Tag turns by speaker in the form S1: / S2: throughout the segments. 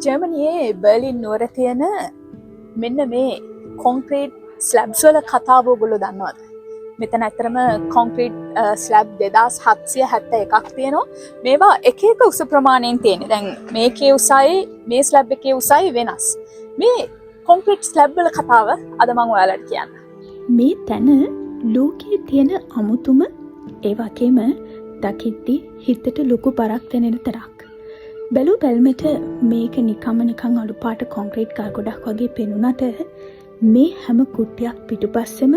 S1: ජර්මනියේ Berlin නුවර තියෙන මෙන්න මේ කොන්ක්‍රීට් ස්ලැබ්ස් වල කතාව ඔයගොල්ලෝ දන්නවද? මෙතන ඇත්තටම කොන්ක්‍රීට් ස්ලැබ් 2771ක් තියෙනවා. මේවා එක එක උස ප්‍රමාණයෙන් තියෙන්නේ. දැන් මේකේ උසයි මේ ස්ලැබ් එකේ උසයි වෙනස්. මේ කොන්ක්‍රීට් ස්ලැබ් වල කතාව අද මම ඔයාලට කියන්න.
S2: මේ තැන ලෝකයේ තියෙන අමුතුම ඒ වගේම දකිද්දි හිතට ලොකු බරක් දැනෙන තරක්. බැලු බැල්මට මේක නිකන් අලු පාට කොන්ක්‍රීට් ගල් ගොඩක් වගේ පෙනුනට මේ හැම කුට්ටියක් පිටුපස්සෙම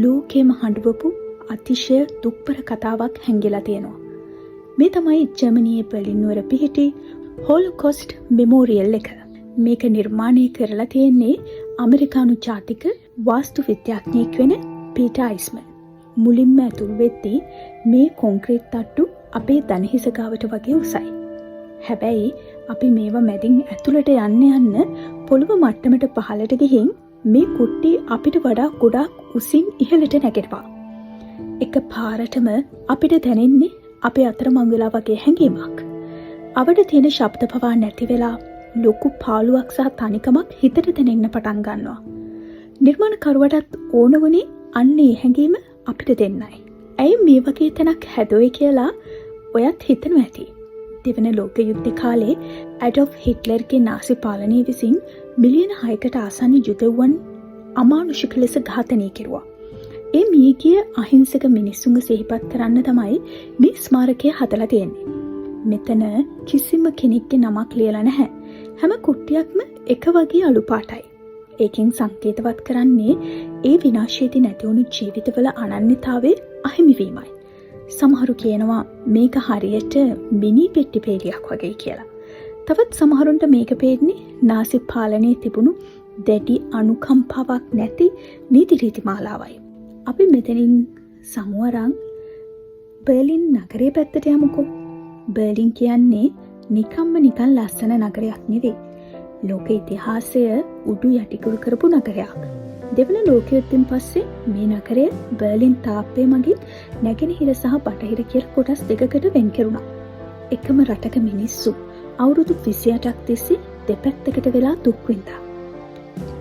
S2: ලෝකෙම හඬවපු අතිශය දුක්බර කතාවක් හැංගිලා තියෙනවා. මේ තමයි ජර්මනියේ බර්ලින් නුවර පිහිටි හොලොකෝස්ට් මෙමෝරියල් එක. මේක නිර්මාණය කරලා තියෙන්නේ ඇමරිකානු ජාතික වාස්තු විද්‍යාඥයෙක් වෙන පීටර් අයිස්මන්. මුලින්ම ඇතුළු වෙද්දී මේ කොන්ක්‍රීට් තට්ටු අපේ දණහිස ගාවට වගේ උසයි. හැබැයි අපි මේවා මැදින් ඇතුළට යන්න පොළොව මට්ටමට පහළට ගිහින් මේ කුට්ටි අපිට වඩා ගොඩාක් උසින් ඉහළට නැගෙනවා. එක පාරටම අපිට දැනෙන්නේ අපේ අතරමං වෙලා වගේ හැඟීමක්. අවඩ තියෙන ශබ්ද පවා නැති වෙලා ලොකු පාළුවක් සහ තනිකමක් හිතට දැනෙන්න පටන් ගන්නවා. නිර්මාණකරුවටත් ඕන වුණේ අන්න ඒ හැඟීම අපිට දෙන්නයි. ඇයි මේ වගේ තැනක් හැදුවේ කියලා ඔයත් හිතනවා ඇති. දෙවන ලෝක යුද්ධ කාලේ ඇඩොල්ෆ් හිට්ලර්ගේ නාසි පාලනය විසින් මිලියන 6කට ආසන්න යුදෙව්වන් අමානුෂික ලෙස ඝාතනය කෙරුවා. ඒ මියගිය අහිංසක මිනිස්සුන්ව සිහිපත් කරන්න තමයි මේ ස්මාරකය හදලා තියෙන්නේ. මෙතන කිසිම කෙනෙක්ගේ නමක් ලියලා නැහැ. හැම කුට්ටියක්ම එක වගේ අලු පාටයි. ඒකෙන් සංකේතවත් කරන්නේ ඒ විනාශයේදී නැති වුණු ජීවිතවල අනන්‍යතාවයේ අහිමිවීමයි. සමහරු කියනවා මේක හරියට මිනි පෙට්ටි පෙළියක් වගේ කියලා. තවත් සමහරුන්ට මේක පේන්නේ නාසි පාලනයේ තිබුණු දැඩි අනුකම්පාවක් නැති නීති රීති මාලාවයි. අපි මෙතනින් සමුවරන් බර්ලින් නගරයේ පැත්තට යමුකෝ. බර්ලින් කියන්නේ නිකන් ලස්සන නගරයක් නෙවෙයි. ලෝක ඉතිහාසය උඩු යටිකුරු කරපු නගරයක්. දෙවන ලෝක යුද්ධයෙන් පස්සේ මේ නගරය බර්ලින් තාප්පය මගින් නැගෙනහිර සහ බටහිර කියලා කොටස් දෙකකට වෙන් කෙරුණා. එකම රටක මිනිස්සු අවුරුදු 28ක් තිස්සේ දෙපැත්තකට වෙලා දුක් විඳා.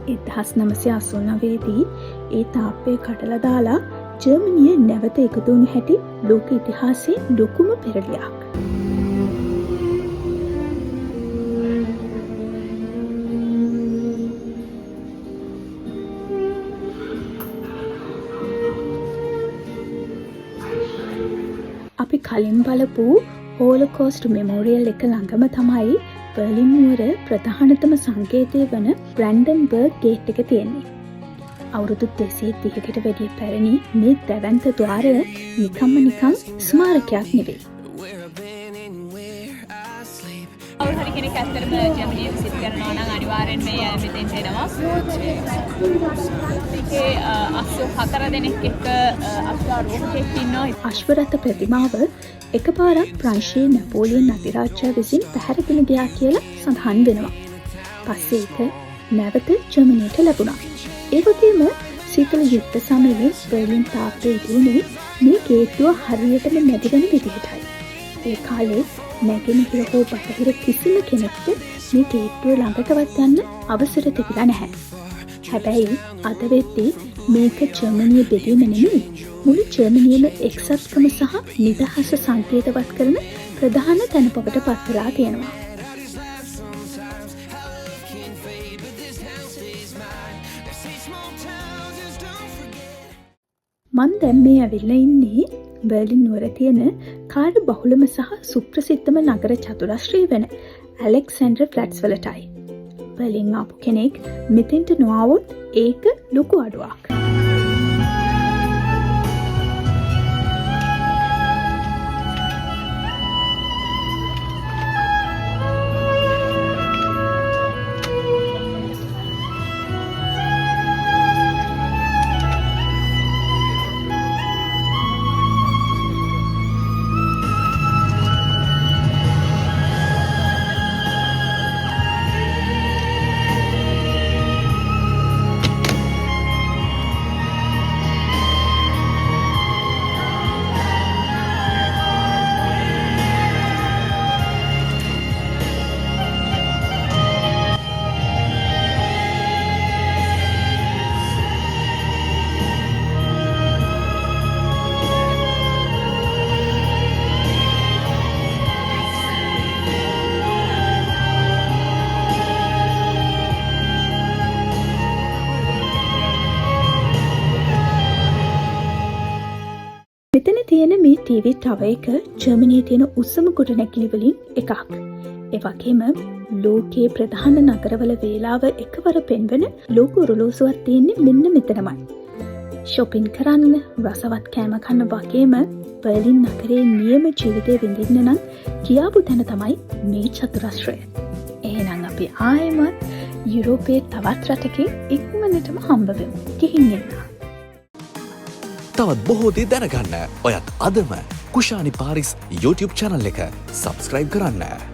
S2: 1989 දී ඒ තාප්පය කඩලා දාලා ජර්මනිය නැවත එකතු වුණු හැටි ලෝක ඉතිහාසයේ ලොකුම පෙරළියක්. අපි කලින් බලපු හෝලෝකෝස්ට් මෙමෝරියල් එක ළඟම තමයි බර්ලින් නුවර ප්‍රධානතම සංකේතය වන බ්‍රැන්ඩන්බර්ග් ගේට් එක තියෙන්නේ. අවුරුදු 230කට වැඩි පැරණි මේ දැවැන්ත ద్వාරය නිකන් ස්මාරකයක් නෙවෙයි.
S1: හරි කෙනෙක් ඇත්තටම ජර්මනිය විසිට කරනවා නම් අනිවාර්යෙන් මේ මෙතෙන්ට එනවා. ඒකේ 84 දෙනෙක් එක්ක අශ්වාරෝහකෙක් ඉන්නවා.
S2: අශ්වරථ ප්‍රතිමාව එකපාරක් ප්‍රංශයේ නැපෝලියන් අධිරාජ්‍යය විසින් පැහැරගෙන ගියා කියලා සඳහන් වෙනවා. පස්සේ ඒක නැවත ජර්මනියට ලැබුණා. ඒ වගේම සීතල යුද්ධ සමයේ බර්ලින් තාප්පය ඉදිරියේ මේ ගේට්ටුව හරියටම නැති වෙන විදිහටයි. ඒ කාලේ නැගෙනහිර හෝ බටහිර කිසිම කෙනෙක්ට මේ ගේට්ටුව ළඟටවත් යන්න අවසර තිබිලා නැහැ. හැබැයි අද වෙද්දී මේක ජර්මනිය බෙදීම නෙමෙයි, මුළු ජර්මනියම එක්සත්කම සහ නිදහස සංකේතවත් කරන ප්‍රධාන තැනපකට පත් වෙලා තියෙනවා. මන් දැන් මේ ඇවිල්ලා ඉන්නේ බර්ලින් නුවර තියෙන කාර්ය බහුලම සහ සුප්‍රසිද්ධම නගර චතුරස්‍රය වෙන ඇලෙක්සැන්ඩර් ෆ්ලැට්ස් වලටයි. බර්ලින් ආපු කෙනෙක් මෙතෙන්ට නොආවොත් ඒක ලොකු අඩුවක්. TV ටව එක ජර්මනයේ තියෙන උසම ගොඩනැගිලිවලින් එකක්. එවගේම ලෝකයේ ප්‍රධාන නගරවල වේලාව එකවර පෙන්වන ලෝක ඔරලෝසුවක් තියෙන්නේ මෙන්න මෙතනමයි. ෂොපින් කරන්න, රසවත් කෑම කන්න වගේම බර්ලින් නගරයේ නියම ජීවිතය විඳින්න නම් කියාපු තැන තමයි මේ චතුරස්‍රය. එහෙනම් අපි ආයෙමත් යුරෝපයේ තවත් රටකින් ඉක්මනටම හම්බවෙමු. ගිහින් එන්න.
S3: තවත් බොහෝ දේ දැනගන්න ඔයත් අදම කුෂානි පාරිස් YouTube channel එක subscribe කරන්න.